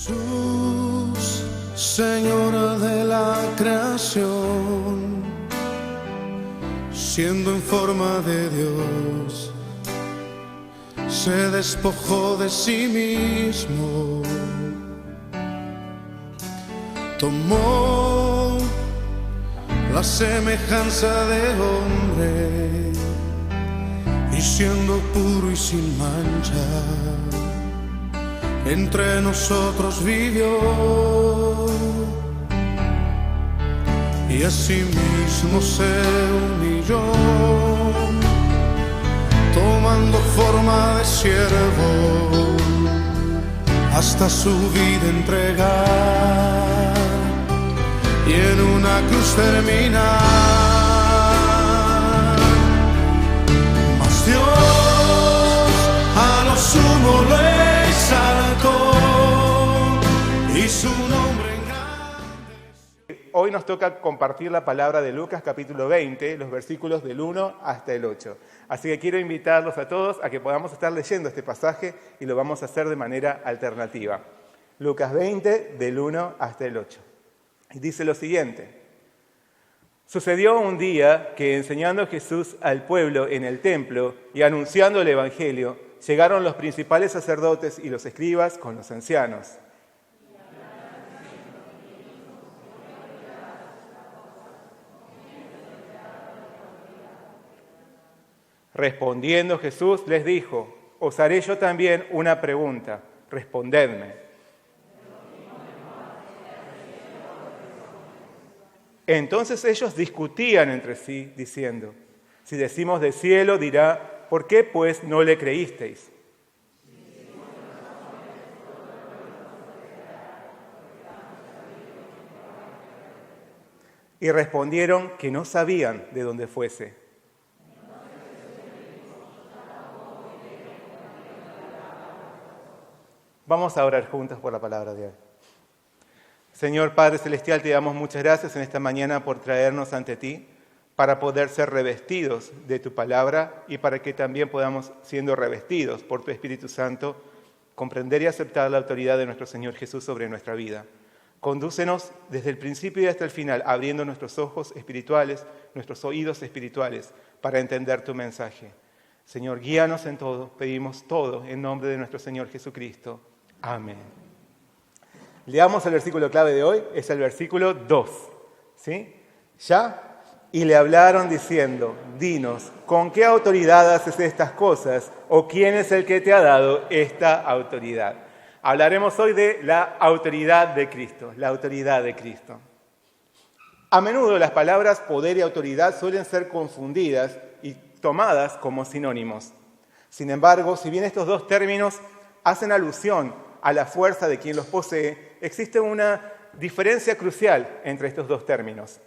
Jesús, Señor de la creación, siendo en forma de Dios, se despojó de sí mismo, tomó la semejanza de hombre y siendo puro y sin mancha, entre nosotros vivió, y asimismo se humilló, tomando forma de siervo, hasta su vida entregar, y en una cruz terminar. Mas Dios a lo sumo lo exaltó, y su nombre engrandeció. Hoy nos toca compartir la palabra de Lucas capítulo 20, los versículos del 1 hasta el 8. Así que quiero invitarlos a todos a que podamos estar leyendo este pasaje y lo vamos a hacer de manera alternativa. Lucas 20, del 1 hasta el 8. Y dice lo siguiente: Sucedió un día que, enseñando Jesús al pueblo en el templo y anunciando el evangelio, llegaron los principales sacerdotes y los escribas con los ancianos. Respondiendo Jesús les dijo: Os haré yo también una pregunta, respondedme. Entonces ellos discutían entre sí, diciendo: Si decimos del cielo, dirá: ¿por qué pues no le creísteis? Y respondieron que no sabían de dónde fuese. Vamos a orar juntos por la palabra de hoy. Señor Padre Celestial, te damos muchas gracias en esta mañana por traernos ante ti, para poder ser revestidos de tu palabra y para que también podamos, siendo revestidos por tu Espíritu Santo, comprender y aceptar la autoridad de nuestro Señor Jesús sobre nuestra vida. Condúcenos desde el principio y hasta el final, abriendo nuestros ojos espirituales, nuestros oídos espirituales, para entender tu mensaje. Señor, guíanos en todo, pedimos todo en nombre de nuestro Señor Jesucristo. Amén. Leamos el versículo clave de hoy, es el versículo 2. ¿Sí? ¿Ya? Y le hablaron diciendo: Dinos, ¿con qué autoridad haces estas cosas? ¿O quién es el que te ha dado esta autoridad? Hablaremos hoy de la autoridad de Cristo, la autoridad de Cristo. A menudo las palabras poder y autoridad suelen ser confundidas y tomadas como sinónimos. Sin embargo, si bien estos dos términos hacen alusión a la fuerza de quien los posee, existe una diferencia crucial entre estos dos términos.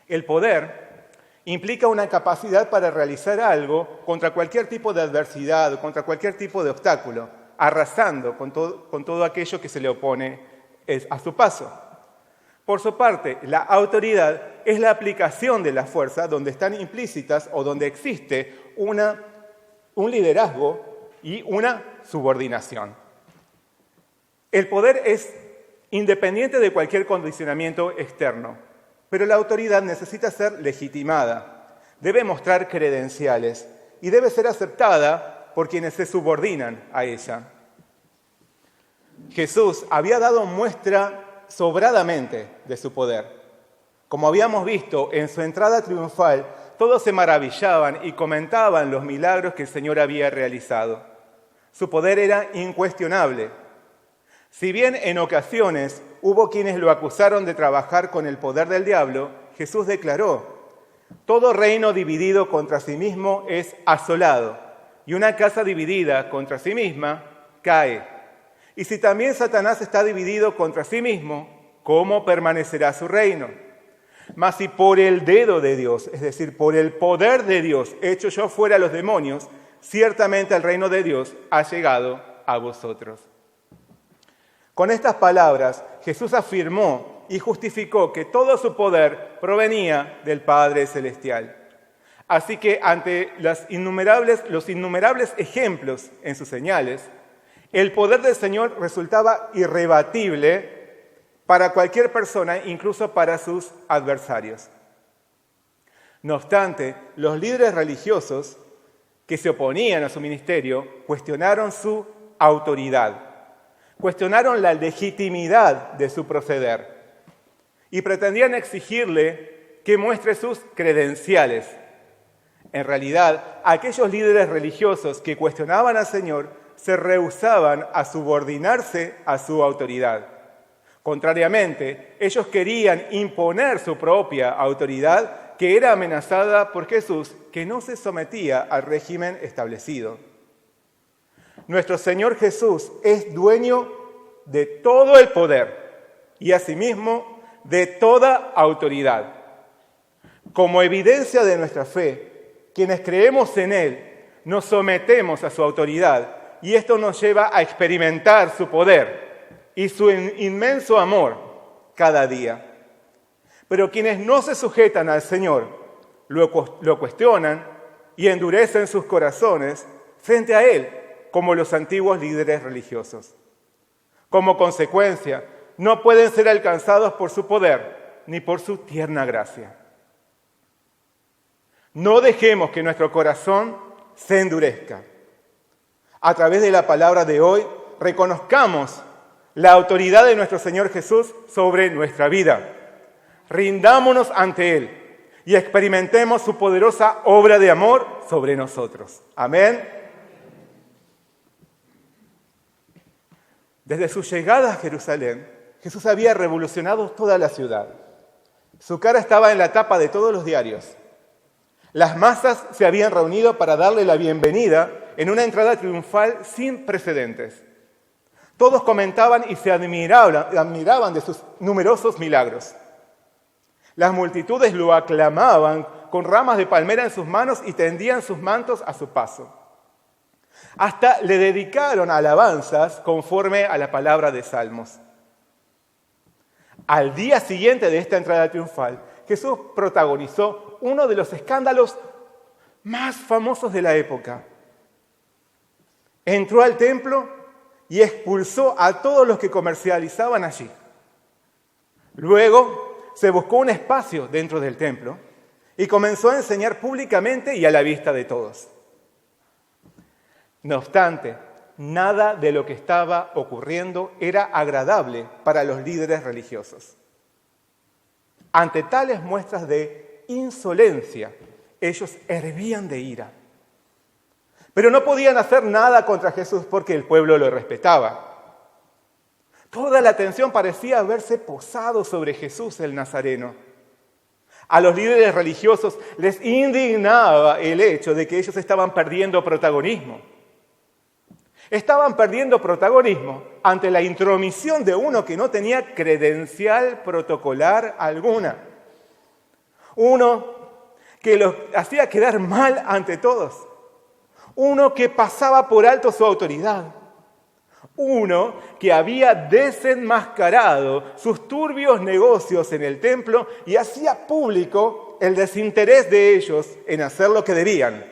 El poder implica una capacidad para realizar algo contra cualquier tipo de adversidad, contra cualquier tipo de obstáculo, arrasando con todo aquello que se le opone a su paso. Por su parte, la autoridad es la aplicación de la fuerza donde están implícitas o donde existe un liderazgo y una subordinación. El poder es independiente de cualquier condicionamiento externo, pero la autoridad necesita ser legitimada, debe mostrar credenciales y debe ser aceptada por quienes se subordinan a ella. Jesús había dado muestra sobradamente de su poder. Como habíamos visto en su entrada triunfal, todos se maravillaban y comentaban los milagros que el Señor había realizado. Su poder era incuestionable. Si bien en ocasiones hubo quienes lo acusaron de trabajar con el poder del diablo, Jesús declaró: todo reino dividido contra sí mismo es asolado, y una casa dividida contra sí misma cae. Y si también Satanás está dividido contra sí mismo, ¿cómo permanecerá su reino? Mas si por el dedo de Dios, es decir, por el poder de Dios, echo yo fuera a los demonios, ciertamente el reino de Dios ha llegado a vosotros. Con estas palabras, Jesús afirmó y justificó que todo su poder provenía del Padre Celestial. Así que ante los innumerables ejemplos en sus señales, El poder del Señor resultaba irrebatible para cualquier persona, incluso para sus adversarios. No obstante, los líderes religiosos que se oponían a su ministerio cuestionaron su autoridad, cuestionaron la legitimidad de su proceder y pretendían exigirle que muestre sus credenciales. En realidad, aquellos líderes religiosos que cuestionaban al Señor se rehusaban a subordinarse a su autoridad. Contrariamente, ellos querían imponer su propia autoridad, que era amenazada por Jesús, que no se sometía al régimen establecido. Nuestro Señor Jesús es dueño de todo el poder y asimismo de toda autoridad. Como evidencia de nuestra fe, quienes creemos en Él nos sometemos a su autoridad y esto nos lleva a experimentar su poder y su inmenso amor cada día. Pero quienes no se sujetan al Señor lo cuestionan y endurecen sus corazones frente a Él, como los antiguos líderes religiosos. Como consecuencia, no pueden ser alcanzados por su poder ni por su tierna gracia. No dejemos que nuestro corazón se endurezca. A través de la palabra de hoy, reconozcamos la autoridad de nuestro Señor Jesús sobre nuestra vida. Rindámonos ante Él y experimentemos su poderosa obra de amor sobre nosotros. Amén. Desde su llegada a Jerusalén, Jesús había revolucionado toda la ciudad. Su cara estaba en la tapa de todos los diarios. Las masas se habían reunido para darle la bienvenida en una entrada triunfal sin precedentes. Todos comentaban y se admiraban de sus numerosos milagros. Las multitudes lo aclamaban con ramas de palmera en sus manos y tendían sus mantos a su paso. Hasta le dedicaron alabanzas conforme a la palabra de Salmos. Al día siguiente de esta entrada triunfal, Jesús protagonizó uno de los escándalos más famosos de la época. Entró al templo y expulsó a todos los que comercializaban allí. Luego se buscó un espacio dentro del templo y comenzó a enseñar públicamente y a la vista de todos. No obstante, nada de lo que estaba ocurriendo era agradable para los líderes religiosos. Ante tales muestras de insolencia, ellos hervían de ira. Pero no podían hacer nada contra Jesús porque el pueblo lo respetaba. Toda la atención parecía haberse posado sobre Jesús el Nazareno. A los líderes religiosos les indignaba el hecho de que ellos estaban perdiendo protagonismo. Estaban perdiendo protagonismo ante la intromisión de uno que no tenía credencial protocolar alguna. Uno que los hacía quedar mal ante todos. Uno que pasaba por alto su autoridad. Uno que había desenmascarado sus turbios negocios en el templo y hacía público el desinterés de ellos en hacer lo que debían,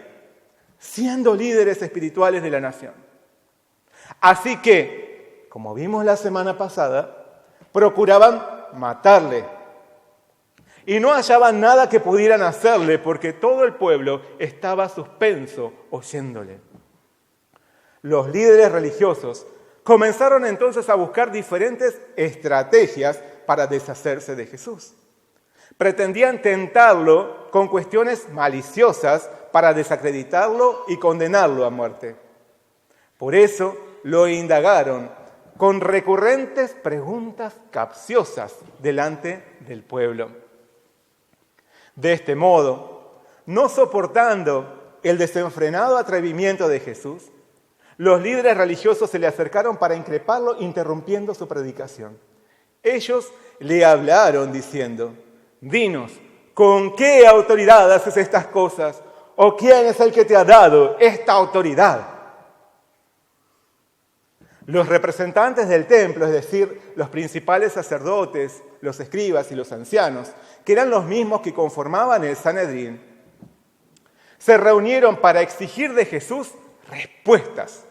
siendo líderes espirituales de la nación. Así que, como vimos la semana pasada, procuraban matarle. Y no hallaban nada que pudieran hacerle porque todo el pueblo estaba suspenso oyéndole. Los líderes religiosos comenzaron entonces a buscar diferentes estrategias para deshacerse de Jesús. Pretendían tentarlo con cuestiones maliciosas para desacreditarlo y condenarlo a muerte. Por eso lo indagaron con recurrentes preguntas capciosas delante del pueblo. De este modo, no soportando el desenfrenado atrevimiento de Jesús, los líderes religiosos se le acercaron para increparlo, interrumpiendo su predicación. Ellos le hablaron diciendo: «Dinos, ¿con qué autoridad haces estas cosas? ¿O quién es el que te ha dado esta autoridad?» Los representantes del templo, es decir, los principales sacerdotes, los escribas y los ancianos, que eran los mismos que conformaban el Sanedrín, se reunieron para exigir de Jesús respuestas.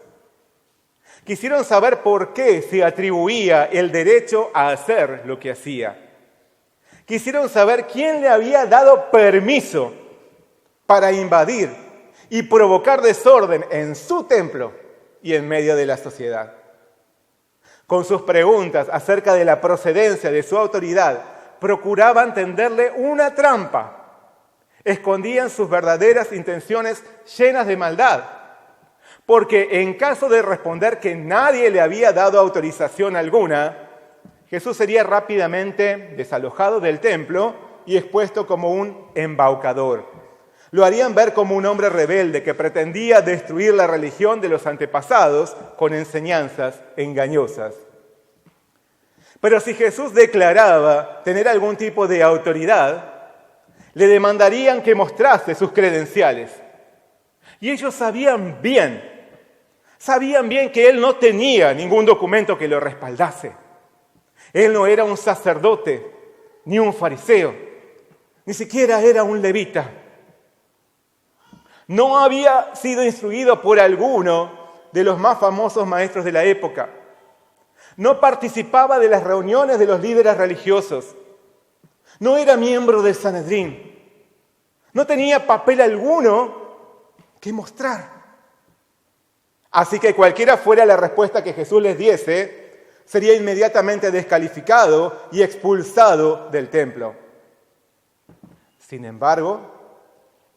Quisieron saber por qué se atribuía el derecho a hacer lo que hacía. Quisieron saber quién le había dado permiso para invadir y provocar desorden en su templo y en medio de la sociedad. Con sus preguntas acerca de la procedencia de su autoridad, procuraban tenderle una trampa. Escondían sus verdaderas intenciones llenas de maldad. Porque en caso de responder que nadie le había dado autorización alguna, Jesús sería rápidamente desalojado del templo y expuesto como un embaucador. Lo harían ver como un hombre rebelde que pretendía destruir la religión de los antepasados con enseñanzas engañosas. Pero si Jesús declaraba tener algún tipo de autoridad, le demandarían que mostrase sus credenciales. Y ellos sabían bien que él no tenía ningún documento que lo respaldase. Él no era un sacerdote, ni un fariseo, ni siquiera era un levita. No había sido instruido por alguno de los más famosos maestros de la época. No participaba de las reuniones de los líderes religiosos. No era miembro del Sanedrín. No tenía papel alguno que mostrar. Así que cualquiera fuera la respuesta que Jesús les diese, sería inmediatamente descalificado y expulsado del templo. Sin embargo,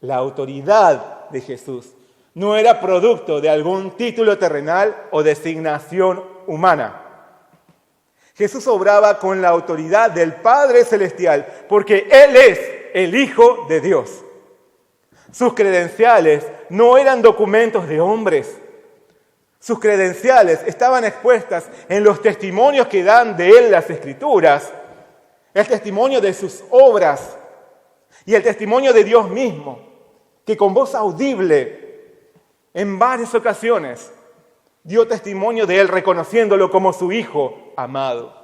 la autoridad de Jesús no era producto de algún título terrenal o designación humana. Jesús obraba con la autoridad del Padre Celestial porque Él es el Hijo de Dios. Sus credenciales no eran documentos de hombres. Sus credenciales estaban expuestas en los testimonios que dan de Él las Escrituras, el testimonio de sus obras y el testimonio de Dios mismo, que con voz audible en varias ocasiones dio testimonio de Él reconociéndolo como su Hijo amado.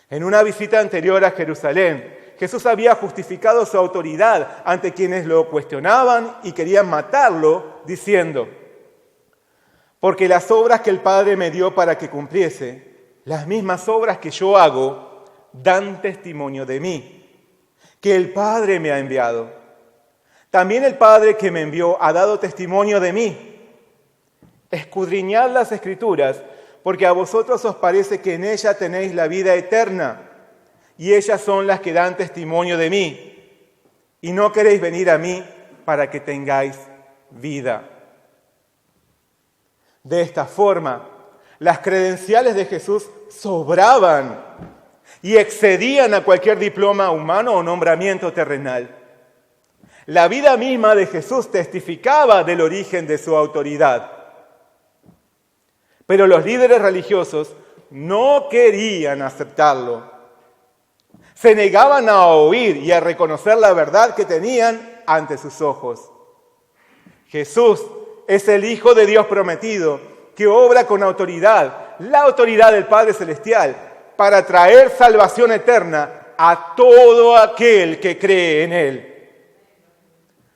En una visita anterior a Jerusalén, Jesús había justificado su autoridad ante quienes lo cuestionaban y querían matarlo, diciendo: porque las obras que el Padre me dio para que cumpliese, las mismas obras que yo hago, dan testimonio de mí, que el Padre me ha enviado. También el Padre que me envió ha dado testimonio de mí. Escudriñad las Escrituras, porque a vosotros os parece que en ellas tenéis la vida eterna, y ellas son las que dan testimonio de mí, y no queréis venir a mí para que tengáis vida. De esta forma, las credenciales de Jesús sobraban y excedían a cualquier diploma humano o nombramiento terrenal. La vida misma de Jesús testificaba del origen de su autoridad. Pero los líderes religiosos no querían aceptarlo. Se negaban a oír y a reconocer la verdad que tenían ante sus ojos. Jesús es el Hijo de Dios prometido, que obra con autoridad, la autoridad del Padre Celestial, para traer salvación eterna a todo aquel que cree en Él.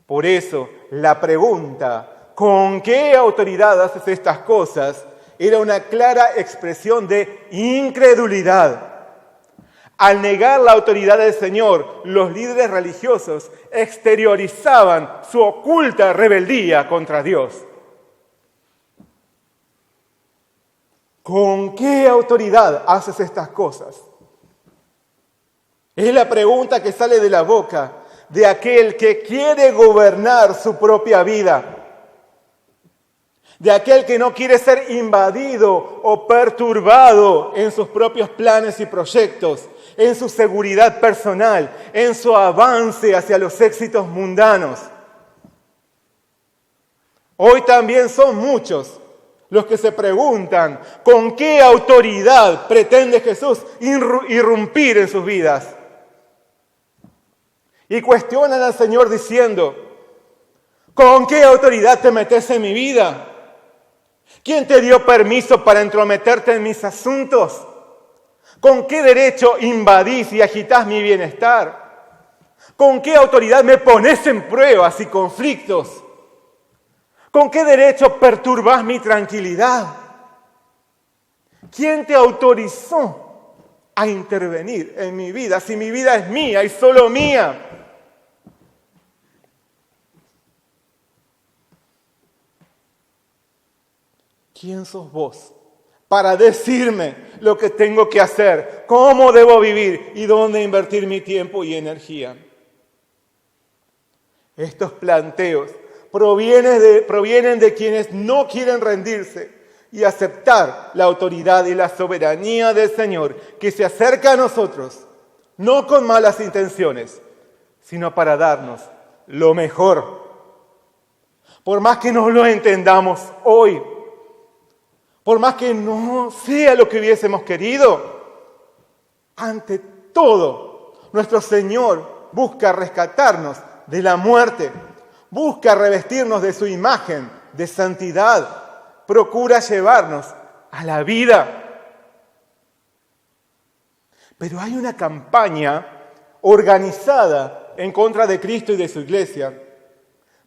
Por eso, la pregunta, ¿con qué autoridad haces estas cosas?, era una clara expresión de incredulidad. Al negar la autoridad del Señor, los líderes religiosos exteriorizaban su oculta rebeldía contra Dios. ¿Con qué autoridad haces estas cosas? Es la pregunta que sale de la boca de aquel que quiere gobernar su propia vida, de aquel que no quiere ser invadido o perturbado en sus propios planes y proyectos, en su seguridad personal, en su avance hacia los éxitos mundanos. Hoy también son muchos los que se preguntan con qué autoridad pretende Jesús irrumpir en sus vidas. Y cuestionan al Señor diciendo: ¿con qué autoridad te metes en mi vida? ¿Quién te dio permiso para entrometerte en mis asuntos? ¿Con qué derecho invadís y agitás mi bienestar? ¿Con qué autoridad me pones en pruebas y conflictos? ¿Con qué derecho perturbás mi tranquilidad? ¿Quién te autorizó a intervenir en mi vida si mi vida es mía y solo mía? ¿Quién sos vos para decirme lo que tengo que hacer, cómo debo vivir y dónde invertir mi tiempo y energía? Estos planteos provienen de quienes no quieren rendirse y aceptar la autoridad y la soberanía del Señor, que se acerca a nosotros, no con malas intenciones, sino para darnos lo mejor. Por más que no lo entendamos hoy, por más que no sea lo que hubiésemos querido, ante todo, nuestro Señor busca rescatarnos de la muerte, busca revestirnos de su imagen de santidad, procura llevarnos a la vida. Pero hay una campaña organizada en contra de Cristo y de su iglesia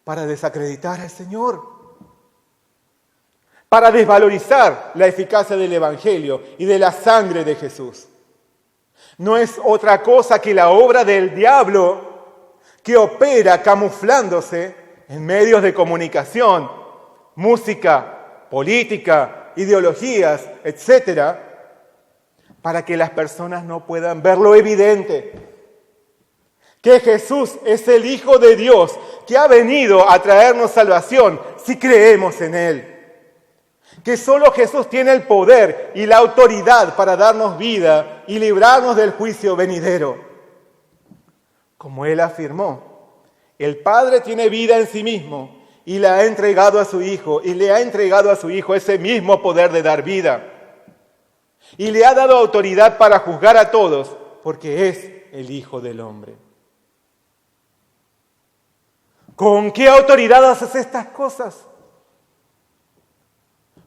para desacreditar al Señor, para desvalorizar la eficacia del Evangelio y de la sangre de Jesús. No es otra cosa que la obra del diablo que opera camuflándose en medios de comunicación, música, política, ideologías, etc., para que las personas no puedan ver lo evidente, que Jesús es el Hijo de Dios que ha venido a traernos salvación si creemos en Él. Que solo Jesús tiene el poder y la autoridad para darnos vida y librarnos del juicio venidero. Como Él afirmó, el Padre tiene vida en sí mismo y la ha entregado a su Hijo, y le ha entregado a su Hijo ese mismo poder de dar vida. Y le ha dado autoridad para juzgar a todos, porque es el Hijo del Hombre. ¿Con qué autoridad haces estas cosas?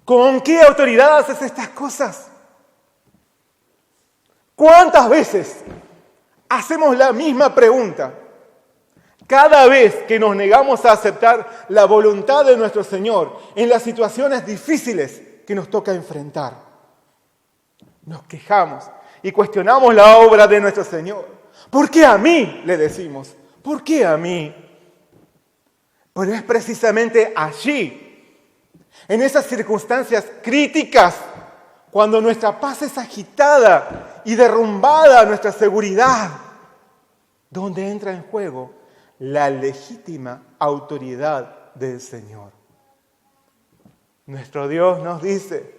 ¿Con qué autoridad haces estas cosas? ¿Cuántas veces hacemos la misma pregunta? Cada vez que nos negamos a aceptar la voluntad de nuestro Señor en las situaciones difíciles que nos toca enfrentar, nos quejamos y cuestionamos la obra de nuestro Señor. ¿Por qué a mí?, le decimos. ¿Por qué a mí? Pero es precisamente allí, en esas circunstancias críticas, cuando nuestra paz es agitada y derrumbada nuestra seguridad, donde entra en juego la legítima autoridad del Señor. Nuestro Dios nos dice: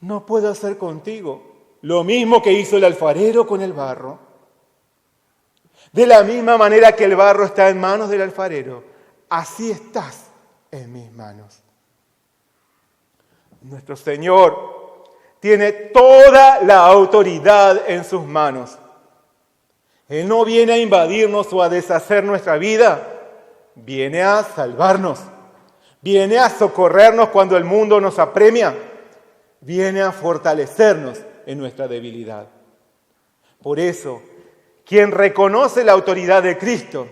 no puedo hacer contigo lo mismo que hizo el alfarero con el barro. De la misma manera que el barro está en manos del alfarero, así estás en mis manos. Nuestro Señor tiene toda la autoridad en sus manos. Él no viene a invadirnos o a deshacer nuestra vida, viene a salvarnos, viene a socorrernos cuando el mundo nos apremia, viene a fortalecernos en nuestra debilidad. Por eso, quien reconoce la autoridad de Cristo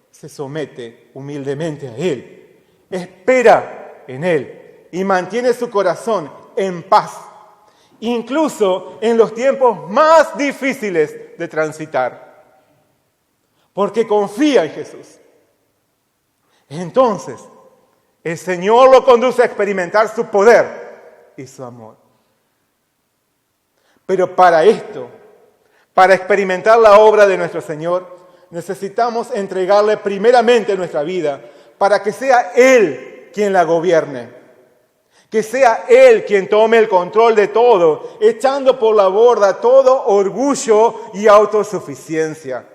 se somete humildemente a Él, espera en Él y mantiene su corazón en paz, incluso en los tiempos más difíciles de transitar, porque confía en Jesús. Entonces, el Señor lo conduce a experimentar su poder y su amor. Pero para esto, para experimentar la obra de nuestro Señor, necesitamos entregarle primeramente nuestra vida para que sea Él quien la gobierne. Que sea Él quien tome el control de todo, echando por la borda todo orgullo y autosuficiencia.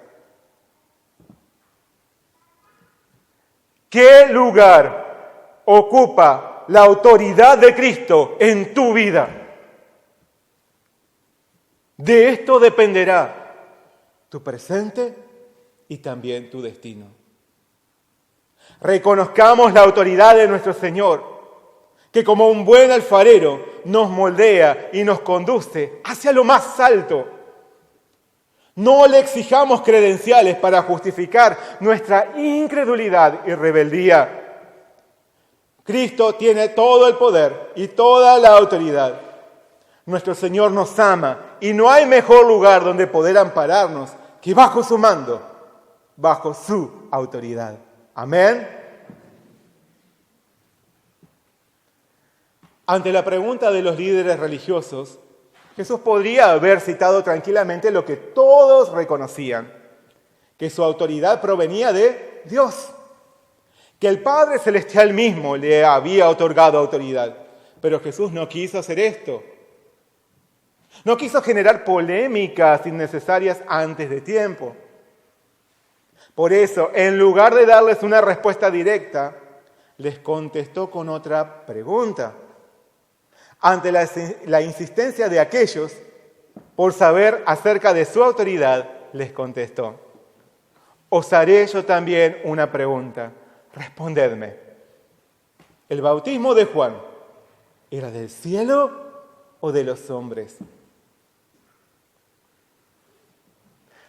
¿Qué lugar ocupa la autoridad de Cristo en tu vida? De esto dependerá tu presente y también tu destino. Reconozcamos la autoridad de nuestro Señor, que como un buen alfarero nos moldea y nos conduce hacia lo más alto. No le exijamos credenciales para justificar nuestra incredulidad y rebeldía. Cristo tiene todo el poder y toda la autoridad. Nuestro Señor nos ama y no hay mejor lugar donde poder ampararnos que bajo su mando, bajo su autoridad. Amén. Ante la pregunta de los líderes religiosos, Jesús podría haber citado tranquilamente lo que todos reconocían, que su autoridad provenía de Dios, que el Padre Celestial mismo le había otorgado autoridad. Pero Jesús no quiso hacer esto. No quiso generar polémicas innecesarias antes de tiempo. Por eso, en lugar de darles una respuesta directa, les contestó con otra pregunta. Ante la insistencia de aquellos por saber acerca de su autoridad, les contestó: os haré yo también una pregunta. Respondedme. ¿El bautismo de Juan era del cielo o de los hombres?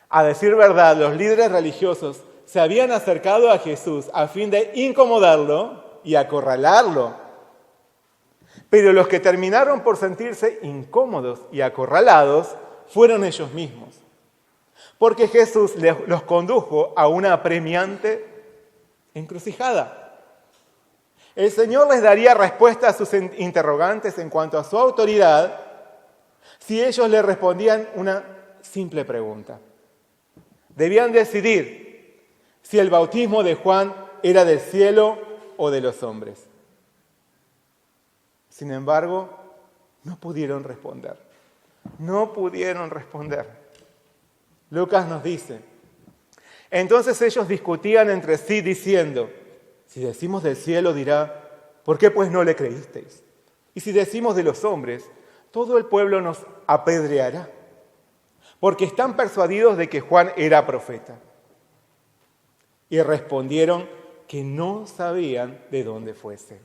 A decir verdad, los líderes religiosos se habían acercado a Jesús a fin de incomodarlo y acorralarlo. Pero los que terminaron por sentirse incómodos y acorralados fueron ellos mismos. Porque Jesús los condujo a una apremiante encrucijada. El Señor les daría respuesta a sus interrogantes en cuanto a su autoridad si ellos le respondían una simple pregunta. Debían decidir si el bautismo de Juan era del cielo o de los hombres. Sin embargo, no pudieron responder. No pudieron responder. Lucas nos dice: entonces ellos discutían entre sí diciendo: si decimos del cielo, dirá, ¿por qué pues no le creísteis? Y si decimos de los hombres, todo el pueblo nos apedreará, porque están persuadidos de que Juan era profeta. Y respondieron que no sabían de dónde fuese.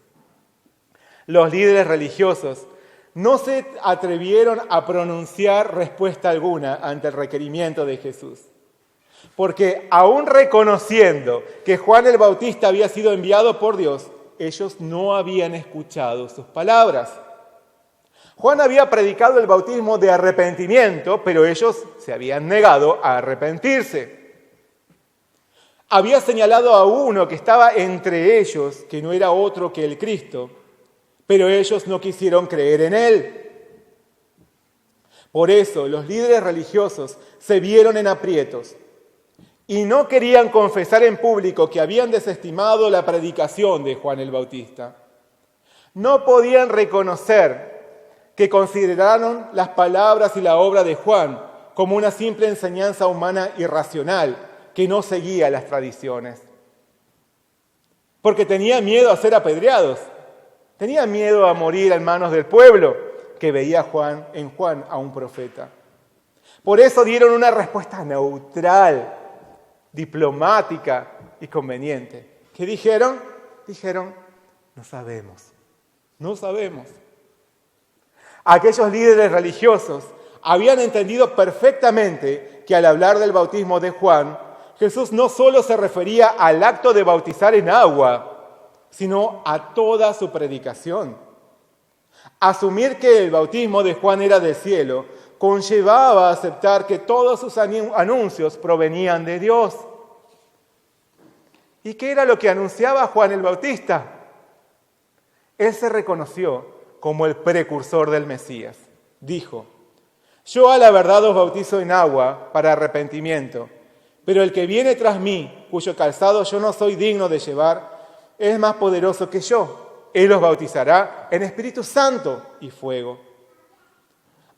Los líderes religiosos no se atrevieron a pronunciar respuesta alguna ante el requerimiento de Jesús. Porque aún reconociendo que Juan el Bautista había sido enviado por Dios, ellos no habían escuchado sus palabras. Juan había predicado el bautismo de arrepentimiento, pero ellos se habían negado a arrepentirse. Había señalado a uno que estaba entre ellos, que no era otro que el Cristo, pero ellos no quisieron creer en él. Por eso los líderes religiosos se vieron en aprietos y no querían confesar en público que habían desestimado la predicación de Juan el Bautista. No podían reconocer que consideraron las palabras y la obra de Juan como una simple enseñanza humana irracional que no seguía las tradiciones. Porque tenían miedo a ser apedreados, tenían miedo a morir en manos del pueblo que veía en Juan a un profeta. Por eso dieron una respuesta neutral, diplomática y conveniente. ¿Qué dijeron? Dijeron: no sabemos. Aquellos líderes religiosos habían entendido perfectamente que al hablar del bautismo de Juan, Jesús no solo se refería al acto de bautizar en agua, sino a toda su predicación. Asumir que el bautismo de Juan era del cielo conllevaba aceptar que todos sus anuncios provenían de Dios. ¿Y qué era lo que anunciaba Juan el Bautista? Él se reconoció como el precursor del Mesías. Dijo: yo a la verdad os bautizo en agua para arrepentimiento, pero el que viene tras mí, cuyo calzado yo no soy digno de llevar, es más poderoso que yo. Él os bautizará en Espíritu Santo y fuego.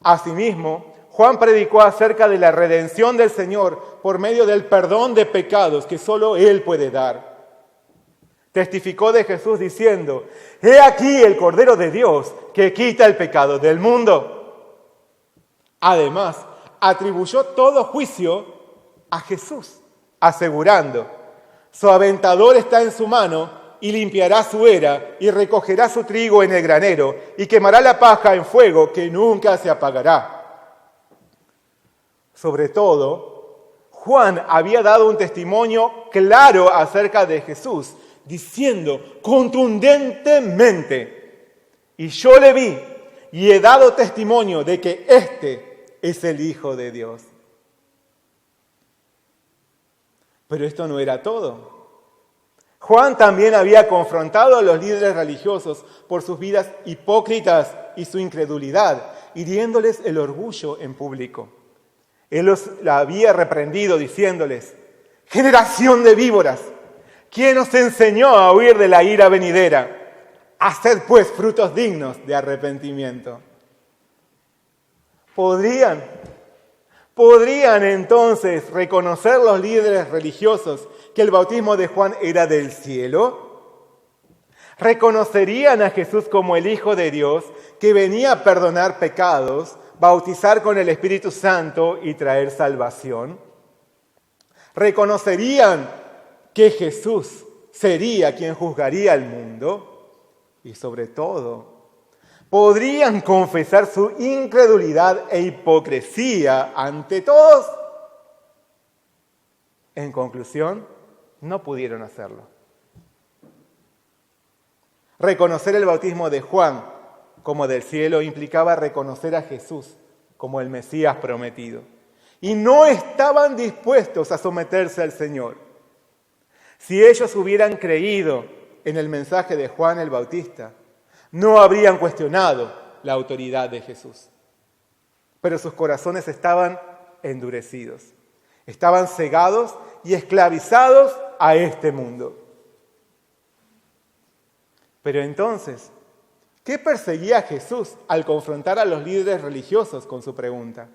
Asimismo, Juan predicó acerca de la redención del Señor por medio del perdón de pecados que solo Él puede dar. Testificó de Jesús diciendo: he aquí el Cordero de Dios que quita el pecado del mundo. Además, atribuyó todo juicio a Jesús, asegurando: su aventador está en su mano y limpiará su era y recogerá su trigo en el granero y quemará la paja en fuego que nunca se apagará. Sobre todo, Juan había dado un testimonio claro acerca de Jesús, diciendo contundentemente: y yo le vi y he dado testimonio de que este es el Hijo de Dios. Pero esto no era todo. Juan también había confrontado a los líderes religiosos por sus vidas hipócritas y su incredulidad, hiriéndoles el orgullo en público. Él la había reprendido diciéndoles: generación de víboras, ¿quién os enseñó a huir de la ira venidera? Haced pues frutos dignos de arrepentimiento. ¿Podrían entonces reconocer los líderes religiosos que el bautismo de Juan era del cielo? ¿Reconocerían a Jesús como el Hijo de Dios que venía a perdonar pecados, bautizar con el Espíritu Santo y traer salvación? ¿Reconocerían que Jesús sería quien juzgaría al mundo? Y sobre todo, ¿podrían confesar su incredulidad e hipocresía ante todos? En conclusión, no pudieron hacerlo. Reconocer el bautismo de Juan como del cielo implicaba reconocer a Jesús como el Mesías prometido. Y no estaban dispuestos a someterse al Señor. Si ellos hubieran creído en el mensaje de Juan el Bautista, no habrían cuestionado la autoridad de Jesús. Pero sus corazones estaban endurecidos, estaban cegados y esclavizados a este mundo. Pero entonces, ¿qué perseguía Jesús al confrontar a los líderes religiosos con su pregunta?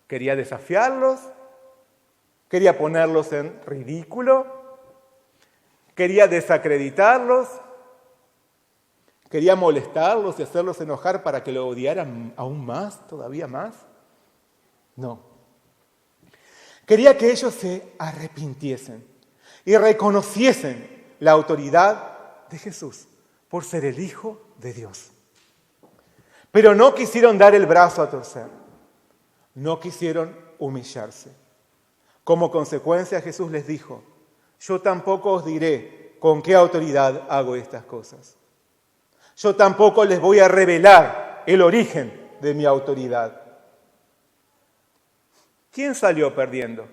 ¿Quería desafiarlos? ¿Quería ponerlos en ridículo? ¿Quería desacreditarlos? ¿Quería molestarlos y hacerlos enojar para que lo odiaran aún más, todavía más? No. Quería que ellos se arrepintiesen y reconociesen la autoridad de Jesús por ser el Hijo de Dios. Pero no quisieron dar el brazo a torcer. No quisieron humillarse. Como consecuencia, Jesús les dijo: yo tampoco os diré con qué autoridad hago estas cosas. Yo tampoco les voy a revelar el origen de mi autoridad. ¿Quién salió perdiendo?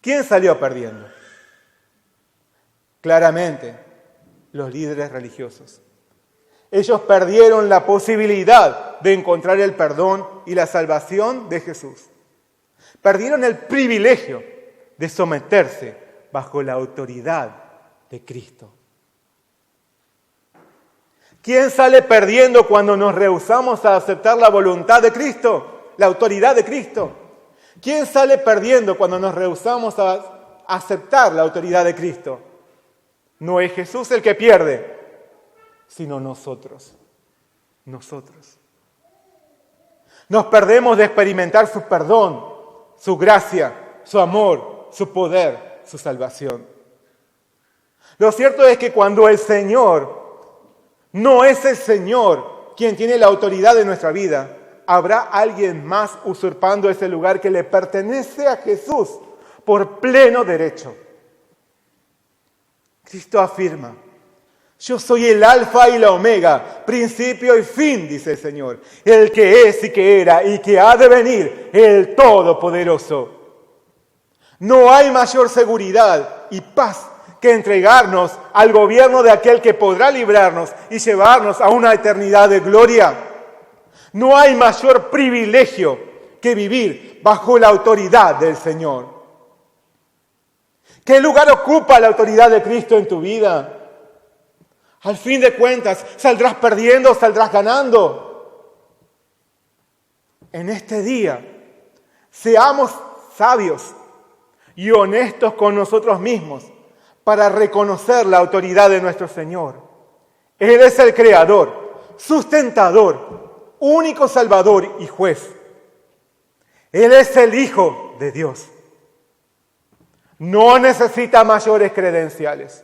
¿Quién salió perdiendo? Claramente, los líderes religiosos. Ellos perdieron la posibilidad de encontrar el perdón y la salvación de Jesús. Perdieron el privilegio de someterse bajo la autoridad de Cristo. ¿Quién sale perdiendo cuando nos rehusamos a aceptar la voluntad de Cristo, la autoridad de Cristo? ¿Quién sale perdiendo cuando nos rehusamos a aceptar la autoridad de Cristo? No es Jesús el que pierde, sino nosotros. Nosotros. Nos perdemos de experimentar su perdón, su gracia, su amor, su poder, su salvación. Lo cierto es que cuando el Señor no es el Señor quien tiene la autoridad de nuestra vida, habrá alguien más usurpando ese lugar que le pertenece a Jesús por pleno derecho. Cristo afirma: yo soy el alfa y la omega, principio y fin, dice el Señor, el que es y que era y que ha de venir, el Todopoderoso. No hay mayor seguridad y paz que entregarnos al gobierno de aquel que podrá librarnos y llevarnos a una eternidad de gloria. No hay mayor privilegio que vivir bajo la autoridad del Señor. ¿Qué lugar ocupa la autoridad de Cristo en tu vida? Al fin de cuentas, ¿saldrás perdiendo o saldrás ganando? En este día, seamos sabios y honestos con nosotros mismos para reconocer la autoridad de nuestro Señor. Él es el Creador, sustentador, único Salvador y Juez. Él es el Hijo de Dios. No necesita mayores credenciales.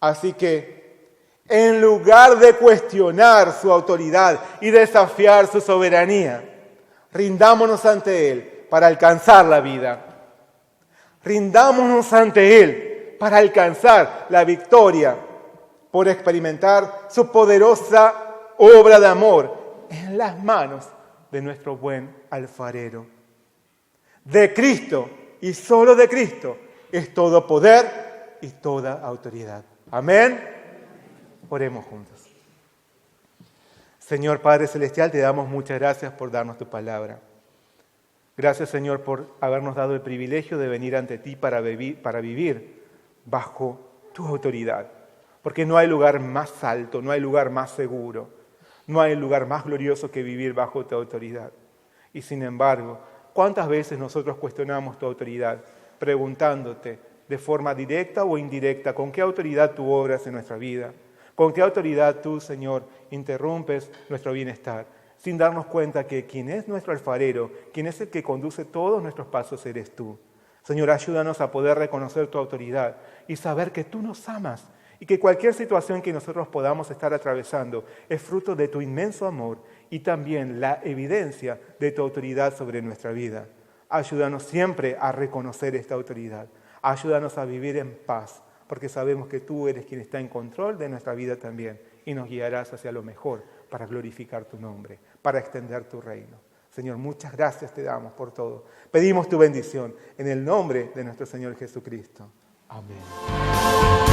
Así que, en lugar de cuestionar su autoridad y desafiar su soberanía, rindámonos ante Él para alcanzar la vida. Rindámonos ante Él para alcanzar la victoria, por experimentar su poderosa obra de amor en las manos de nuestro buen alfarero. De Cristo y solo de Cristo es todo poder y toda autoridad. Amén. Oremos juntos. Señor Padre Celestial, te damos muchas gracias por darnos tu palabra. Gracias, Señor, por habernos dado el privilegio de venir ante ti para vivir bajo tu autoridad. Porque no hay lugar más alto, no hay lugar más seguro, no hay lugar más glorioso que vivir bajo tu autoridad. Y sin embargo, ¿cuántas veces nosotros cuestionamos tu autoridad, preguntándote de forma directa o indirecta con qué autoridad tú obras en nuestra vida? ¿Con qué autoridad tú, Señor, interrumpes nuestro bienestar? Sin darnos cuenta que quien es nuestro alfarero, quien es el que conduce todos nuestros pasos, eres tú. Señor, ayúdanos a poder reconocer tu autoridad y saber que tú nos amas y que cualquier situación que nosotros podamos estar atravesando es fruto de tu inmenso amor y también la evidencia de tu autoridad sobre nuestra vida. Ayúdanos siempre a reconocer esta autoridad. Ayúdanos a vivir en paz, porque sabemos que tú eres quien está en control de nuestra vida también y nos guiarás hacia lo mejor para glorificar tu nombre, para extender tu reino. Señor, muchas gracias te damos por todo. Pedimos tu bendición en el nombre de nuestro Señor Jesucristo. Amén.